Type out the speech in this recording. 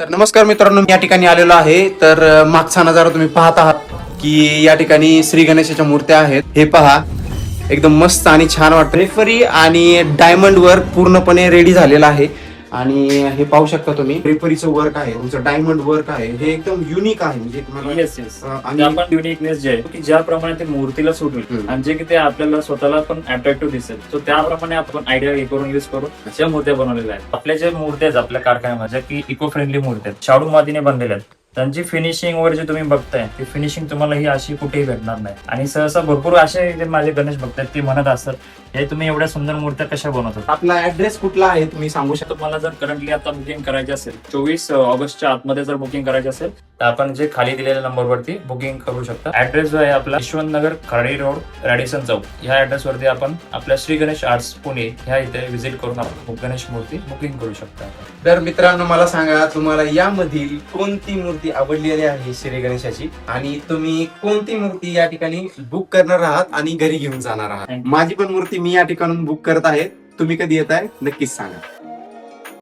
तर नमस्कार मित्रांनो, मी या ठिकाणी आलेलो आहे. तर मागचा नजारा तुम्ही पाहत आहात की या ठिकाणी श्री गणेशाच्या मूर्त्या आहेत. हे पहा, एकदम मस्त आणि छान वाटतं. रेफरी आणि डायमंड वर्क पूर्णपणे रेडी झालेला आहे. आणि हे पाहू शकता तुम्ही, रेफरीचं वर्क आहे, तुमचं डायमंड वर्क आहे, हे एकदम युनिक आहे. म्हणजे तुम्हाला येस आणि आपण युनिकनेस जे आहे की ज्याप्रमाणे ते मूर्तीला सूट होईल आणि जे की ते आपल्याला स्वतःला पण अट्रॅक्टिव्ह दिसेल, तर त्याप्रमाणे आपण आयडिया हे करून युज करून अशा मूर्त्या बनवलेल्या आहेत. आपल्या जे मूर्त्या आहेत आपल्या कारखान्यामध्ये की इको फ्रेंडली मूर्त्या आहेत, शाडू मातीने बनलेल्या आहेत. त्यांची फिनिशिंग वगैरे जे तुम्ही बघताय ती फिनिशिंग तुम्हाला ही अशी कुठेही भेटणार नाही. आणि सहसा भरपूर असे जे माझे गणेश भक्त आहेत ते म्हणत असतात, हे तुम्ही एवढ्या सुंदर मूर्त्या कशा बनवतात. आपला ऍड्रेस कुठला आहे तुम्ही सांगू शकता? तुम्हाला जर करंटली आता बुकिंग करायची असेल, 24 ऑगस्टच्या आतमध्ये जर बुकिंग करायची असेल तर आपण जे खाली दिलेल्या नंबरवरती बुकिंग करू शकता. ऍड्रेस जो आहे आपला यशवंतनगर, खराडी रोड, रॅडिसन चौक, ह्या ऍड्रेस वरती आपण आपल्या श्री गणेश आर्ट्स पुणे ह्या इथे व्हिजिट करून आपण गणेश मूर्ती बुकिंग करू शकता. तर मित्रांनो, मला सांगा, तुम्हाला यामधील कोणती मूर्ती आवडलेली आहे श्री गणेशाची, आणि तुम्ही कोणती मूर्ती या ठिकाणी बुक करणार आहात आणि घरी घेऊन जाणार आहात? माझी पण मूर्ती मी या ठिकाणून बुक करत आहे. तुम्ही कधी येताय नक्कीच सांगा.